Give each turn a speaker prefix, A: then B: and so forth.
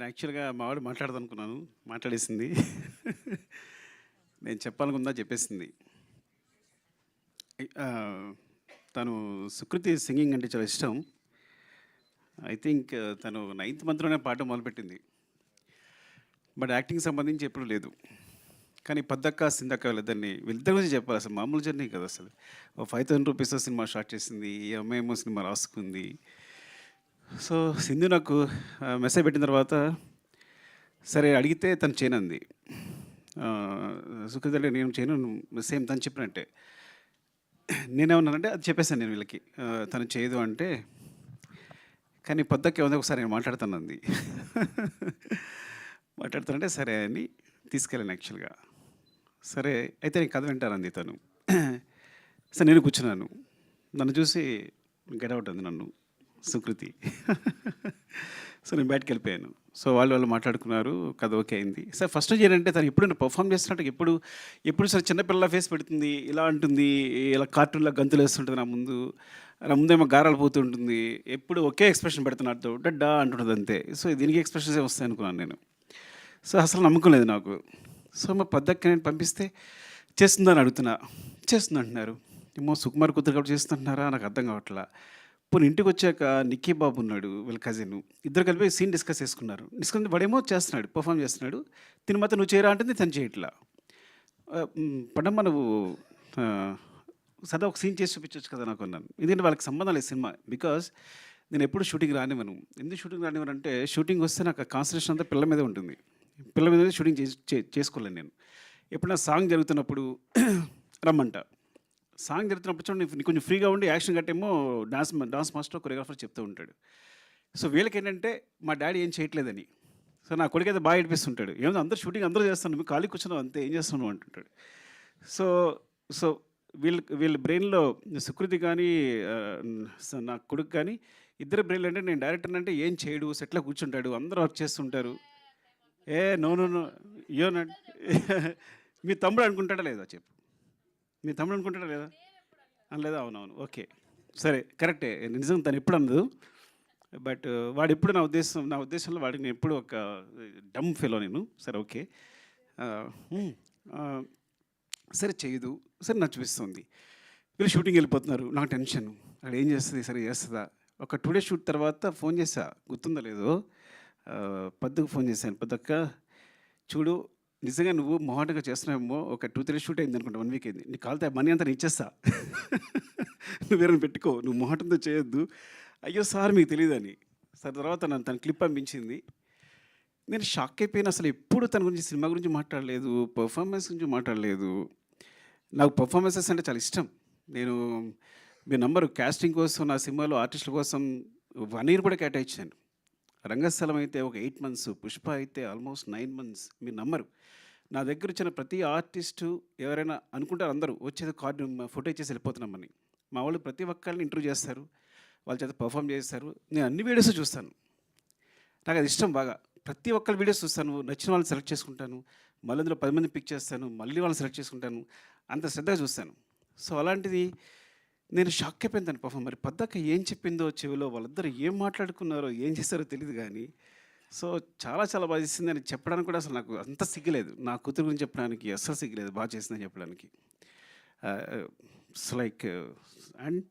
A: యాక్చువల్‌గా మా ఆవిడ మాట్లాడదనుకున్నాను. మాట్లాడేసింది. నేను చెప్పాలనుకుందా చెప్పేసింది. ఆహ్, తను సుకృతి సింగింగ్ అంటే చాలా ఇష్టం. ఐ థింక్ తను నైన్త్ మంత్‌లోనే పాడడం మొదలుపెట్టింది. బట్ యాక్టింగ్‌కి సంబంధించి ఎప్పుడు లేదు. కానీ 'పద్దక్క', 'సిందక్క' వీళ్ళిద్దరి గురించి చెప్పాలి. అసలు మామూలు జర్నీ కాదు అసలు. ఓ ₹5,000 సినిమా స్టార్ట్ చేసింది. ఈ అమ్మాయేమో సినిమా రాసుకుంది. సో, సింధు నాకు మెసేజ్ పెట్టిన తర్వాత సరే అడిగితే తను చేయనంది. సుకృతి అంటే నేను చేయను సేమ్ తను చెప్పినట్టే. నేనేమన్నానంటే అది చెప్పేసాను నేను వీళ్ళకి. తను చేయదు అంటే, కానీ పొద్దక్క ఏముంది ఒకసారి నేను మాట్లాడతానంది. మాట్లాడతానంటే సరే అని తీసుకెళ్ళాను యాక్చువల్‌గా. సరే అయితే నేను కథ వింటానంది తను. సరే నేను కూర్చున్నాను. నన్ను చూసి గెట్ ఔట్ అంది నన్ను సుకృతి. సో నేను బయటికెళ్ళిపోయాను. సో వాళ్ళు మాట్లాడుకున్నారు. కథ ఓకే అయింది. సార్ ఫస్ట్ నుంచి ఏంటంటే తను ఎప్పుడైనా పెర్ఫార్మ్ చేస్తున్నట్టు ఎప్పుడు సరే చిన్నపిల్ల ఫేస్ పెడుతుంది, ఇలా అంటుంది, ఇలా కార్టూన్‌లా గంతులేస్తుంటది నా ముందేమో గారాలు పోతుంటుంది. ఎప్పుడు ఒకే ఎక్స్‌ప్రెషన్ పెడుతుంది నాతో డడ్డా అంటుంటది అంతే. సో దీనికి ఎక్స్‌ప్రెషన్సే వస్తాయి అనుకున్నాను నేను. సో అసలు నమ్మకం లేదు నాకు. సో మా పెద్దక్క నేను పంపిస్తే చేస్తుందని అడుగుతున్నా. చేస్తుంది అంటున్నారు. ఏమో సుకుమార్ కూతురు కాబట్టి చేస్తుంటున్నారా నాకు అర్థం కావట్లా. పోనీ ఇంటికొచ్చాక నిక్కీ బాబు ఉన్నాడు వీళ్ళ కజిన్. ఇద్దరు కలిపి సీన్ డిస్కస్ చేసుకున్నారు. వాడేమో చేస్తున్నాడు, పెర్ఫార్మ్ చేస్తున్నాడు. తిని మాత్రం నువ్వు చేయరా అంటే తను చేయట్లా. పడమ్మ నువ్వు సదా ఒక సీన్ చేసి చూపించొచ్చు కదా నాకు అన్నాను. ఎందుకంటే వాళ్ళకి సంబంధం లేదు సినిమా. బికాజ్ నేను ఎప్పుడు షూటింగ్ రానివ్వను. ఎందుకు షూటింగ్ రానివ్వను అంటే షూటింగ్ వస్తే నాకు కాన్సన్ట్రేషన్ అంతా పిల్ల మీదే ఉంటుంది. పిల్ల మీద షూటింగ్ చేసుకోలేను నేను. ఎప్పుడైనా సాంగ్ జరుగుతున్నప్పుడు రమ్మంట. సాంగ్ జరుగుతున్నప్పుడు చూడండి నీకు కొంచెం ఫ్రీగా ఉండి యాక్షన్ గట్టేమో డాన్స్ మాస్టర్ కొరియోగ్రాఫర్ చెప్తూ ఉంటాడు. సో వీళ్ళకేంటంటే మా డాడీ ఏం చేయట్లేదని. సో నా కొడుకైతే బాగా ఏడిపిస్తుంటాడు. ఏమో అందరూ షూటింగ్ అందరూ చేస్తాను నువ్వు ఖాళీ కూర్చున్నావు అంతే ఏం చేస్తున్నావు అంటుంటాడు. సో సో వీళ్ళ బ్రెయిన్‌లో సుకృతి కానీ నా కొడుకు కానీ ఇద్దరి బ్రెయిన్‌లో అంటే నేను డైరెక్టర్ అంటే ఏం చేయడు సెట్‌లో కూర్చుంటాడు అందరూ వర్క్ చేస్తుంటారు. నో నో నో యూర్ మీ తమ్ముడు అనుకుంటాడా లేదా చెప్పు. మీ తమ్ముడు అనుకుంటాడా లేదా అనలేదా? అవునవును ఓకే సరే కరెక్టే నిజం తను ఎప్పుడు అనదు. బట్ వాడు ఎప్పుడు నా ఉద్దేశంలో వాడికి నేను ఎప్పుడు ఒక డమ్ ఫెలో నేను. సరే ఓకే సరే చేయదు సరే నచ్చిపిస్తుంది. వీళ్ళు షూటింగ్ వెళ్ళిపోతున్నారు నాకు టెన్షన్. అక్కడ ఏం చేస్తుంది సరే చేస్తుందా. ఒక 2 days షూట్ తర్వాత ఫోన్ చేసా గుర్తుందో లేదో పద్దుకు ఫోన్ చేశాను. పద్దక్క చూడు నిజంగా నువ్వు మొహాటంగా చేస్తున్నావేమో ఒక 2-3 days షూట్ అయింది అనుకుంటా 1 week అయింది. నీ కాలితే మనీ అంతా నేను ఇచ్చేస్తా. నువ్వు వేరే పెట్టుకో నువ్వు మొహాటంతో చేయొద్దు. అయ్యో సార్ మీకు తెలియదని. సరే తర్వాత తన క్లిప్ పంపించింది. నేను షాక్ అయిపోయిన అసలు ఎప్పుడు తన గురించి సినిమా గురించి మాట్లాడలేదు, పర్ఫార్మెన్స్ గురించి మాట్లాడలేదు. నాకు పర్ఫార్మెన్సెస్ అంటే చాలా ఇష్టం. నేను మీ నంబరు కాస్టింగ్ కోసం నా సినిమాలో ఆర్టిస్టుల కోసం 1 year కూడా కేటాయించాను. రంగస్థలం అయితే ఒక 8 months, పుష్ప అయితే ఆల్మోస్ట్ 9 months. మీరు నమ్మరు. నా దగ్గర వచ్చిన ప్రతి ఆర్టిస్టు ఎవరైనా అనుకుంటారు అందరూ వచ్చేది కార్డు ఫోటో ఇచ్చేసి వెళ్ళిపోతున్నామని. మా వాళ్ళు ప్రతి ఒక్కరిని ఇంటర్వ్యూ చేస్తారు, వాళ్ళ చేత పర్ఫామ్ చేస్తారు. నేను అన్ని వీడియోస్ చూస్తాను. నాకు అది ఇష్టం బాగా. ప్రతి ఒక్కరి వీడియోస్ చూస్తాను, నచ్చిన వాళ్ళని సెలెక్ట్ చేసుకుంటాను. మళ్ళీ అందులో 10 మందిని పిక్ చేస్తాను, మళ్ళీ వాళ్ళని సెలెక్ట్ చేసుకుంటాను. అంత శ్రద్ధగా చూస్తాను. సో అలాంటిది నేను షాక్ అయిపోయాను తన పర్ఫామ్. మరి పద్దక్క ఏం చెప్పిందో చెవిలో వాళ్ళిద్దరు ఏం మాట్లాడుకున్నారో ఏం చేస్తారో తెలియదు కానీ సో చాలా చాలా బాగా చేసిందని చెప్పడానికి కూడా అసలు నాకు అంత సిగ్గులేదు. నా కూతురు గురించి చెప్పడానికి అస్సలు సిగ్గులేదు బాగా చేసిందని చెప్పడానికి. It's like and